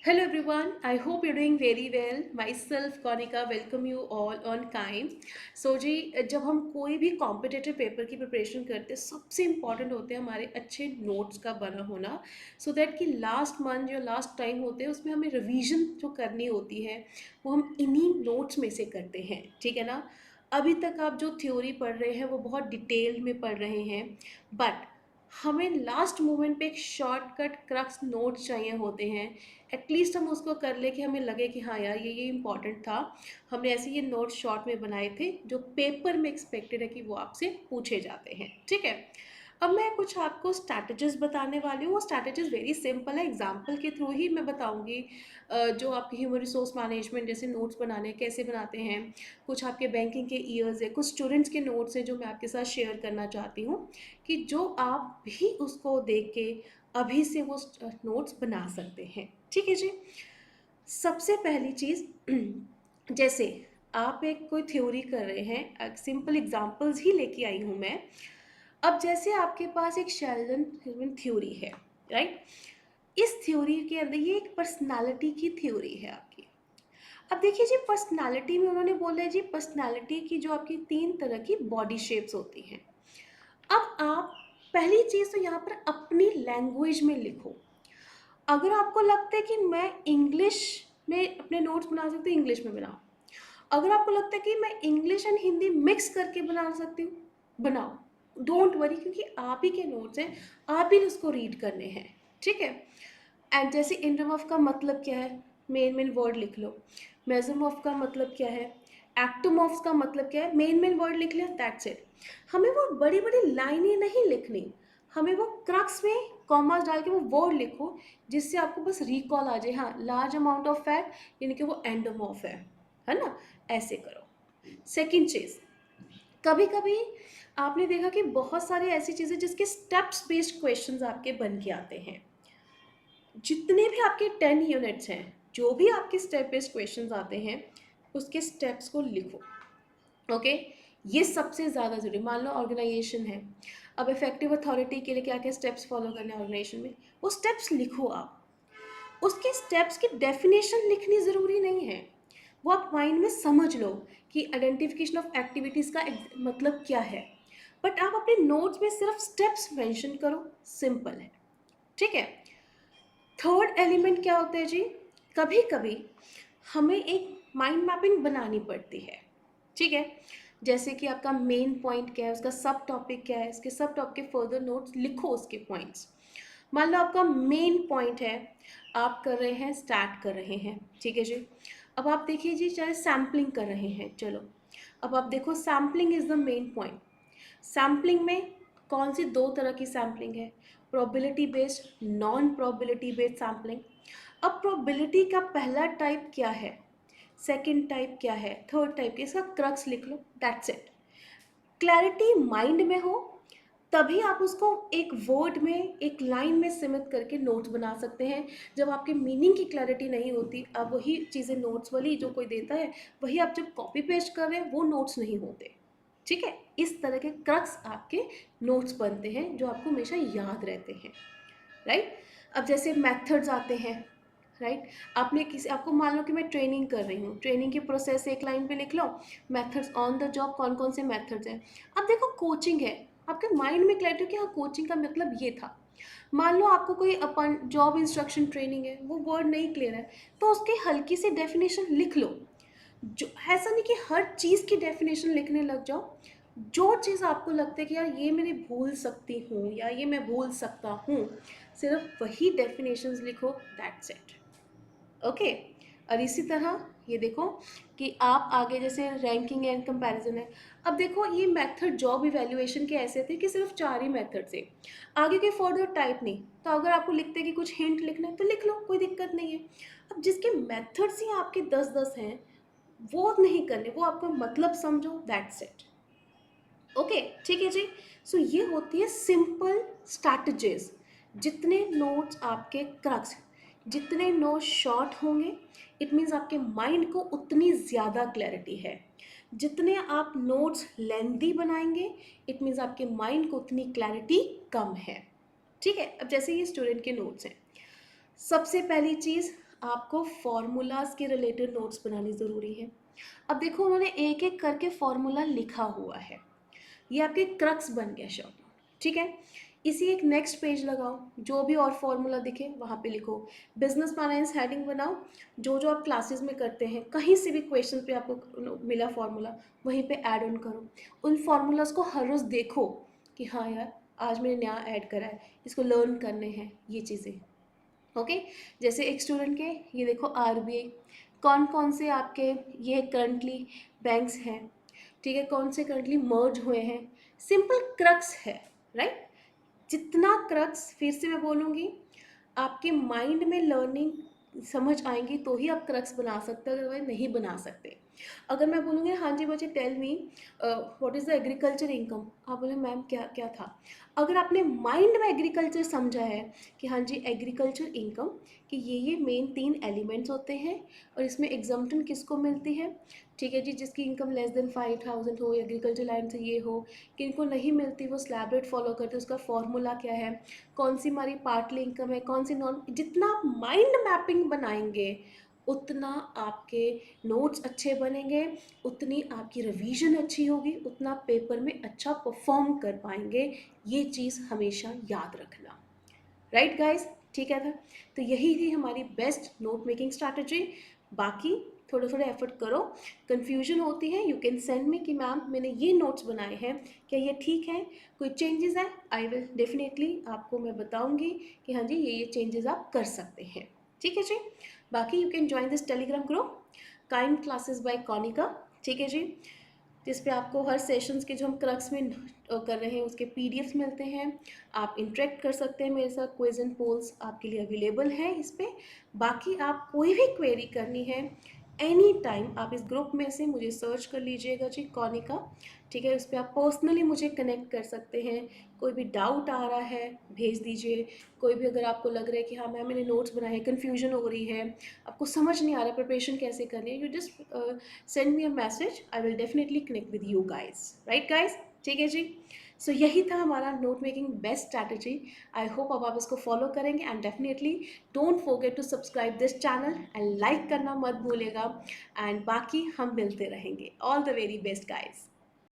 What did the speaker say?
Hello everyone, I hope you're doing very well. Myself Konika welcome you all on Kind. जी जब हम कोई भी competitive paper की preparation करते हैं सबसे इम्पॉर्टेंट होते हैं हमारे अच्छे नोट्स का बना होना सो दैट कि लास्ट मंथ जो लास्ट टाइम होते हैं उसमें हमें रिवीजन जो करनी होती है वो हम इन्हीं नोट्स में से करते हैं, ठीक है ना। अभी तक आप जो थ्योरी पढ़ रहे हैं वो बहुत डिटेल में पढ़ रहे हैं, बट हमें लास्ट मोमेंट पे एक शॉर्टकट क्रक्स नोट्स चाहिए होते हैं। एटलीस्ट हम उसको कर ले कि हमें लगे कि हाँ यार ये इंपॉर्टेंट था। हमने ऐसे ये नोट शॉर्ट में बनाए थे जो पेपर में एक्सपेक्टेड है कि वो आपसे पूछे जाते हैं, ठीक है। अब मैं कुछ आपको स्ट्रैटेजीज बताने वाली हूँ। वो स्ट्रैटेजीज वेरी सिंपल है, एग्जाम्पल के थ्रू ही मैं बताऊँगी। जो आपके ह्यूमन रिसोर्स मैनेजमेंट जैसे नोट्स बनाने कैसे बनाते हैं, कुछ आपके बैंकिंग के ईयर्स है, कुछ स्टूडेंट्स के नोट्स हैं जो मैं आपके साथ शेयर करना चाहती हूँ कि जो आप भी उसको देख के अभी से वो नोट्स बना सकते हैं, ठीक है जी। सबसे पहली चीज़ जैसे आप एक कोई थ्योरी कर रहे हैं, सिंपल एग्जांपल्स ही लेके आई हूँ मैं। अब जैसे आपके पास एक शेल्डन थ्योरी है, राइट। इस थ्योरी के अंदर ये एक पर्सनालिटी की थ्योरी है आपकी। अब देखिए जी, पर्सनालिटी में उन्होंने बोला है जी, पर्सनालिटी की जो आपकी 3 तरह की बॉडी शेप्स होती हैं। अब आप पहली चीज़ तो यहाँ पर अपनी लैंग्वेज में लिखो। अगर आपको लगता है कि मैं इंग्लिश में अपने नोट्स बना सकती हूँ, इंग्लिश में बनाओ। अगर आपको लगता है कि मैं इंग्लिश एंड हिंदी मिक्स करके बना सकती हूँ, बनाओ। डोंट वरी, क्योंकि आप ही के नोट्स हैं, आप ही उसको रीड करने हैं, ठीक है। एंड जैसे इंडोमॉर्फ का मतलब क्या है, मेन मेन वर्ड लिख लो। मेसोमॉर्फ का मतलब क्या है, एक्टोमॉर्फ्स का मतलब क्या है, मेन मेन वर्ड लिख लिया, दैट्स इट। हमें वो बड़ी बड़ी लाइनें नहीं लिखनी, हमें वो क्रक्स में कॉमास डाल के वो वर्ड लिखो जिससे आपको बस रिकॉल आ जाए, हाँ लार्ज अमाउंट ऑफ फैट यानी कि वो एंडोमॉर्फ है ना। ऐसे करो। सेकंड चीज़, कभी कभी आपने देखा कि बहुत सारी ऐसी चीज़ें जिसके स्टेप्स बेस्ड क्वेश्चंस आपके बन के आते हैं। जितने भी आपके 10 यूनिट्स हैं, जो भी आपके स्टेप बेस्ड क्वेश्चंस आते हैं उसके स्टेप्स को लिखो, ओके। ये सबसे ज़्यादा ज़रूरी। मान लो ऑर्गेनाइजेशन है, अब इफेक्टिव अथॉरिटी के लिए क्या क्या स्टेप्स फॉलो करने हैं ऑर्गेनाइजेशन में, वो स्टेप्स लिखो आप। उसके स्टेप्स की डेफिनेशन लिखनी ज़रूरी नहीं है, वो आप माइंड में समझ लो कि आइडेंटिफिकेशन ऑफ एक्टिविटीज़ का मतलब क्या है, बट आप अपने नोट्स में सिर्फ स्टेप्स मेंशन करो, सिंपल है, ठीक है। थर्ड एलिमेंट क्या होता है जी, कभी कभी हमें एक माइंड मैपिंग बनानी पड़ती है, ठीक है। जैसे कि आपका मेन पॉइंट क्या है, उसका सब टॉपिक क्या है, इसके सब टॉपिक के फर्दर नोट्स लिखो उसके पॉइंट्स। मान लो आपका मेन पॉइंट है, आप कर रहे हैं, स्टार्ट कर रहे हैं, ठीक है जी। अब आप देखिए जी, चाहे सैम्पलिंग कर रहे हैं, चलो अब आप देखो sampling is the main point. Sampling में कौन सी 2 तरह की सैम्पलिंग है, probability based, non probability based sampling. अब प्रोबेबिलिटी का पहला टाइप क्या है, सेकंड टाइप क्या है, थर्ड टाइप, इसका क्रक्स लिख लो, दैट्स इट। क्लैरिटी माइंड में हो तभी आप उसको एक वर्ड में, एक लाइन में सीमित करके नोट्स बना सकते हैं। जब आपके मीनिंग की क्लैरिटी नहीं होती, आप वही चीज़ें नोट्स वाली जो कोई देता है वही आप जब कॉपी पेस्ट कर रहे हैं वो नोट्स नहीं होते, ठीक है। इस तरह के क्रक्स आपके नोट्स बनते हैं जो आपको हमेशा याद रहते हैं, राइट। अब जैसे मेथड्स आते हैं, राइट। आपने किसी, आपको मान लो कि मैं ट्रेनिंग कर रही हूँ, ट्रेनिंग की प्रोसेस एक लाइन पे लिख लो, मेथड्स ऑन द जॉब कौन कौन से मेथड्स हैं। अब देखो कोचिंग है, आपके माइंड में क्लैरिटी हो कि हाँ कोचिंग का मतलब ये था। मान लो आपको कोई अपन जॉब इंस्ट्रक्शन ट्रेनिंग है, वो वर्ड नहीं क्लियर है, तो उसकी हल्की सी डेफिनेशन लिख लो। जो ऐसा नहीं कि हर चीज़ की डेफिनेशन लिखने लग जाओ, जो चीज़ आपको लगता है कि यार ये मैं भूल सकती हूँ या ये मैं भूल सकता हूँ, सिर्फ वही डेफिनेशंस लिखो, दैट्स इट, ओके। और इसी तरह ये देखो कि आप आगे जैसे रैंकिंग एंड कंपैरिजन है। अब देखो ये मेथड जॉब इवैल्यूएशन के ऐसे थे कि सिर्फ 4 ही मेथड थे, आगे के फर्दर टाइप नहीं। तो अगर आपको लिखते हैं कि कुछ हिंट लिखना है तो लिख लो, कोई दिक्कत नहीं है। अब जिसके मेथड्स ही आपके 10-10 हैं वो नहीं करने, वो आपको मतलब समझो, दैट्स इट, ओके, ठीक है जी। सो ये होती है सिंपल स्ट्रैटेजीज। जितने नोट्स आपके क्रक्स, जितने नोट्स शॉर्ट होंगे, इट मीन्स आपके माइंड को उतनी ज़्यादा क्लैरिटी है। जितने आप नोट्स लेंदी बनाएंगे, इट मीन्स आपके माइंड को उतनी क्लैरिटी कम है, ठीक है। अब जैसे ये स्टूडेंट के नोट्स हैं, सबसे पहली चीज़ आपको फॉर्मूलाज के रिलेटेड नोट्स बनानी ज़रूरी है। अब देखो उन्होंने एक एक करके फॉर्मूला लिखा हुआ है, ये आपके क्रक्स बन गया शॉर्ट नोट, ठीक है। इसी एक नेक्स्ट पेज लगाओ, जो भी और फॉर्मूला दिखे वहाँ पे लिखो। बिजनेस फाइनेंस हेडिंग बनाओ, जो जो आप क्लासेस में करते हैं कहीं से भी क्वेश्चन पे आपको मिला फॉर्मूला वहीं पे ऐड ऑन करो। उन फार्मूलाज को हर रोज़ देखो कि हाँ यार आज मैंने नया ऐड करा है, इसको लर्न करने हैं ये चीज़ें। ओके, जैसे एक स्टूडेंट के ये देखो आरबीआई, कौन कौन से आपके ये करंटली बैंक्स हैं, ठीक है, कौन से करंटली मर्ज हुए हैं, सिंपल क्रक्स है, राइट। जितना क्रक्स, फिर से मैं बोलूँगी, आपके माइंड में लर्निंग समझ आएंगी तो ही आप क्रक्स बना सकते हो, अदरवाइज नहीं बना सकते। अगर मैं बोलूँगी हाँ जी मुझे tell me what is the agriculture income, आप बोले मैम क्या क्या था। अगर आपने माइंड में एग्रीकल्चर समझा है कि हाँ जी एग्रीकल्चर इनकम कि ये मेन 3 एलिमेंट्स होते हैं और इसमें एग्जम्पटन किसको मिलती है, ठीक है जी, जिसकी इनकम लेस देन 5,000 हो, एग्रीकल्चर लाइन से ये हो, किनको नहीं मिलती वो स्लैब रेट फॉलो करते, उसका फॉर्मूला क्या है, कौन सी हमारी पार्टली इनकम है, कौन सी नॉन, जितना आप माइंड मैपिंग बनाएंगे उतना आपके नोट्स अच्छे बनेंगे, उतनी आपकी रिवीजन अच्छी होगी, उतना पेपर में अच्छा परफॉर्म कर पाएंगे। ये चीज़ हमेशा याद रखना, राइट गाइस, ठीक है था। तो यही थी हमारी बेस्ट नोट मेकिंग स्ट्रैटेजी। बाकी थोड़े थोड़े एफर्ट करो, कन्फ्यूजन होती है यू कैन सेंड मी कि मैम मैंने ये नोट्स बनाए हैं, क्या ये ठीक है, कोई चेंजेस है, आई विल डेफिनेटली आपको मैं बताऊंगी कि हाँ जी ये चेंजेस आप कर सकते हैं, ठीक है जी। बाकी you can join this Telegram group kind classes by Konika, ठीक है जी, जिस पे आपको हर सेशंस के जो हम क्रक्स में कर रहे हैं उसके पीडीएफ्स मिलते हैं। आप इंटरेक्ट कर सकते हैं मेरे साथ, क्विज एंड पोल्स आपके लिए अवेलेबल है इस पे। बाकी आप कोई भी क्वेरी करनी है एनी टाइम आप इस ग्रुप में से मुझे सर्च कर लीजिएगा जी कॉनिका, ठीक है, उस पर आप पर्सनली मुझे कनेक्ट कर सकते हैं। कोई भी डाउट आ रहा है भेज दीजिए, कोई भी अगर आपको लग रहा है कि हाँ मैम मैंने नोट्स बनाए, कन्फ्यूजन हो रही है, आपको समझ नहीं आ रहा प्रिपरेशन कैसे करनी है, you just send me a message, I will definitely connect with you guys, right guys, ठीक है जी। सो यही था हमारा note making best strategy. I hope अब आप इसको फॉलो करेंगे and definitely don't forget to subscribe this channel and like करना मत भूलेगा। एंड बाकी हम मिलते रहेंगे। All the very best guys.